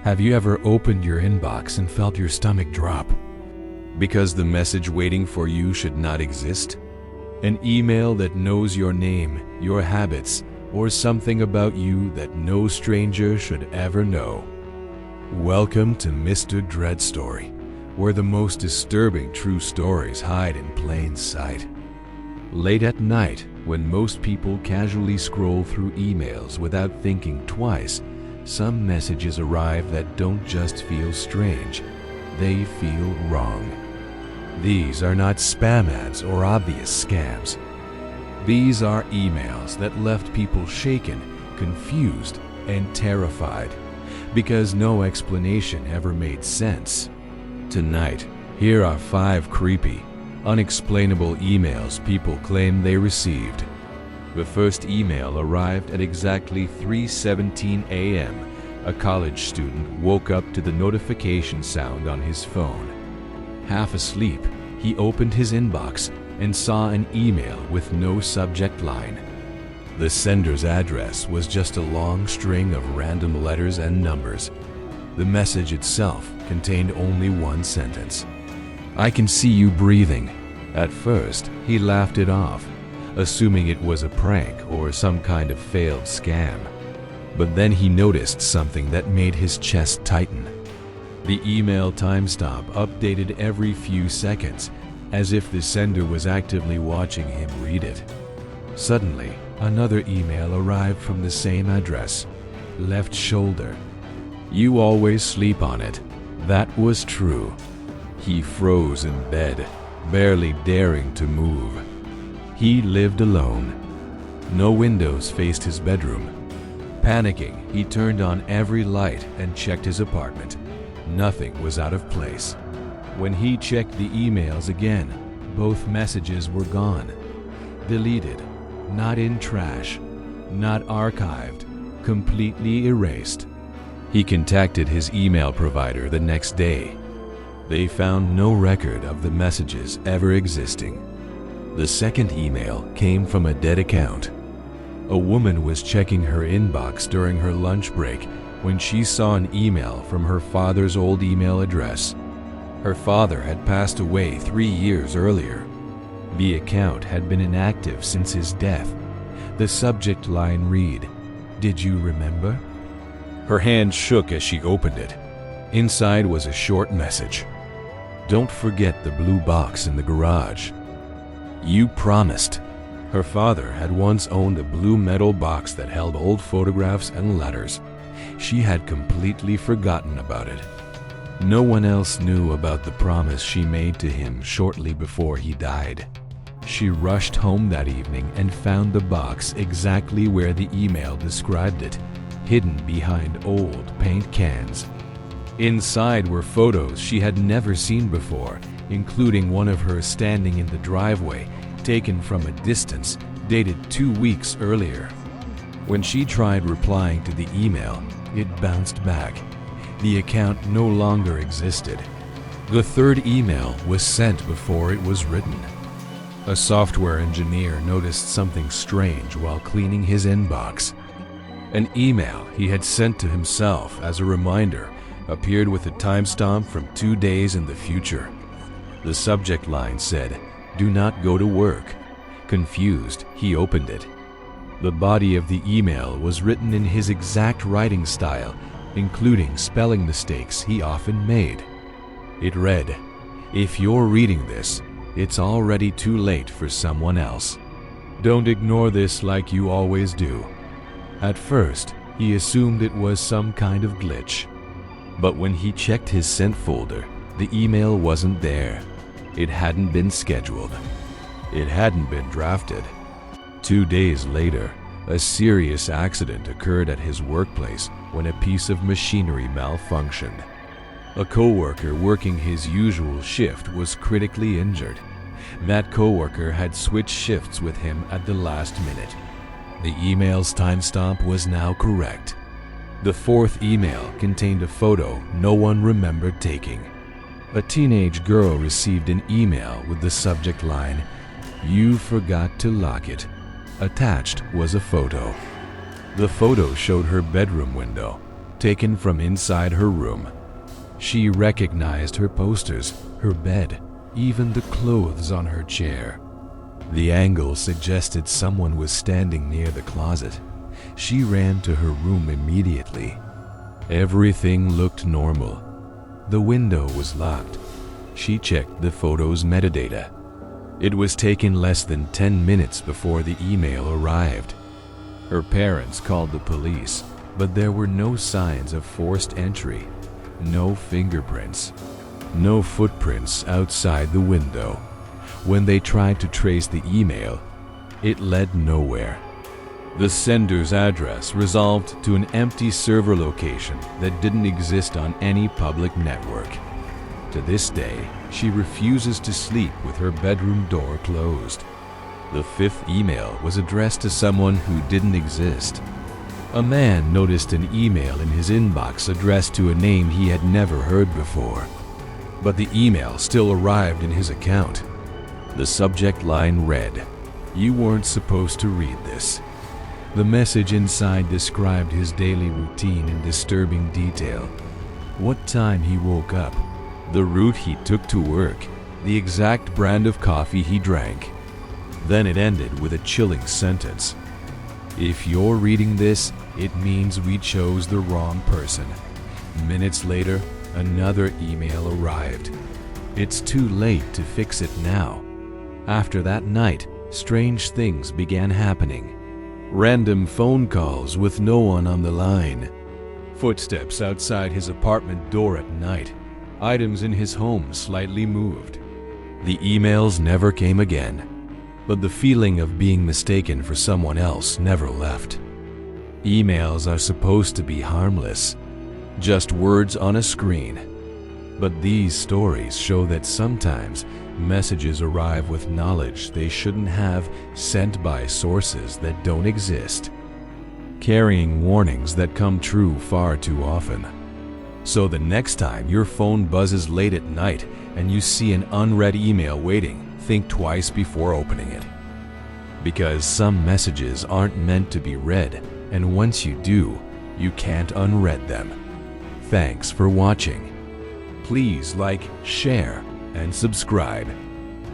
Have you ever opened your inbox and felt your stomach drop? Because the message waiting for you should not exist? An email that knows your name, your habits, or something about you that no stranger should ever know. Welcome to Mr. Dread Story, where the most disturbing true stories hide in plain sight. Late at night, when most people casually scroll through emails without thinking twice, some messages arrive that don't just feel strange, they feel wrong. These are not spam ads or obvious scams. These are emails that left people shaken, confused, and terrified, because no explanation ever made sense. Tonight, here are 5 creepy, unexplainable emails people claim they received. The first email arrived at exactly 3:17 a.m. A college student woke up to the notification sound on his phone. Half asleep, he opened his inbox and saw an email with no subject line. The sender's address was just a long string of random letters and numbers. The message itself contained only one sentence. "I can see you breathing." At first, he laughed it off, assuming it was a prank or some kind of failed scam. But then he noticed something that made his chest tighten. The email timestamp updated every few seconds, as if the sender was actively watching him read it. Suddenly, another email arrived from the same address. "Left shoulder. You always sleep on it." That was true. He froze in bed, barely daring to move. He lived alone. No windows faced his bedroom. Panicking, he turned on every light and checked his apartment. Nothing was out of place. When he checked the emails again, both messages were gone. Deleted, not in trash, not archived, completely erased. He contacted his email provider the next day. They found no record of the messages ever existing. The second email came from a dead account. A woman was checking her inbox during her lunch break when she saw an email from her father's old email address. Her father had passed away 3 years earlier. The account had been inactive since his death. The subject line read, "Did you remember?" Her hand shook as she opened it. Inside was a short message. "Don't forget the blue box in the garage. You promised." Her father had once owned a blue metal box that held old photographs and letters. She had completely forgotten about it. No one else knew about the promise she made to him shortly before he died. She rushed home that evening and found the box exactly where the email described it, hidden behind old paint cans. Inside were photos she had never seen before, including one of her standing in the driveway, taken from a distance, dated 2 weeks earlier. When she tried replying to the email, it bounced back. The account no longer existed. The third email was sent before it was written. A software engineer noticed something strange while cleaning his inbox. An email he had sent to himself as a reminder appeared with a timestamp from 2 days in the future. The subject line said, "Do not go to work." Confused, he opened it. The body of the email was written in his exact writing style, including spelling mistakes he often made. It read, "If you're reading this, it's already too late for someone else. Don't ignore this like you always do." At first, he assumed it was some kind of glitch. But when he checked his sent folder, the email wasn't there. It hadn't been scheduled. It hadn't been drafted. 2 days later, a serious accident occurred at his workplace when a piece of machinery malfunctioned. A coworker working his usual shift was critically injured. That coworker had switched shifts with him at the last minute. The email's timestamp was now correct. The fourth email contained a photo no one remembered taking. A teenage girl received an email with the subject line, "You forgot to lock it." Attached was a photo. The photo showed her bedroom window. taken from inside her room. She recognized her posters, her bed, even the clothes on her chair. The angle suggested someone was standing near the closet. She ran to her room immediately. Everything looked normal. The window was locked. She checked the photo's metadata. It was taken less than 10 minutes before the email arrived. Her parents called the police, but there were no signs of forced entry, no fingerprints, no footprints outside the window. When they tried to trace the email, it led nowhere. The sender's address resolved to an empty server location that didn't exist on any public network. To this day, she refuses to sleep with her bedroom door closed. The fifth email was addressed to someone who didn't exist. A man noticed an email in his inbox addressed to a name he had never heard before. But the email still arrived in his account. The subject line read, "You weren't supposed to read this." The message inside described his daily routine in disturbing detail. What time he woke up, the route he took to work, the exact brand of coffee he drank. Then it ended with a chilling sentence. "If you're reading this, it means we chose the wrong person." Minutes later, another email arrived. "It's too late to fix it now." After that night, strange things began happening. Random phone calls with no one on the line. Footsteps outside his apartment door at night. Items in his home slightly moved. The emails never came again, but the feeling of being mistaken for someone else never left. Emails are supposed to be harmless, just words on a screen. But these stories show that sometimes messages arrive with knowledge they shouldn't have, sent by sources that don't exist, carrying warnings that come true far too often. So the next time your phone buzzes late at night and you see an unread email waiting, think twice before opening it. Because some messages aren't meant to be read, and once you do, you can't unread them. Thanks for watching. Please like, share, and subscribe.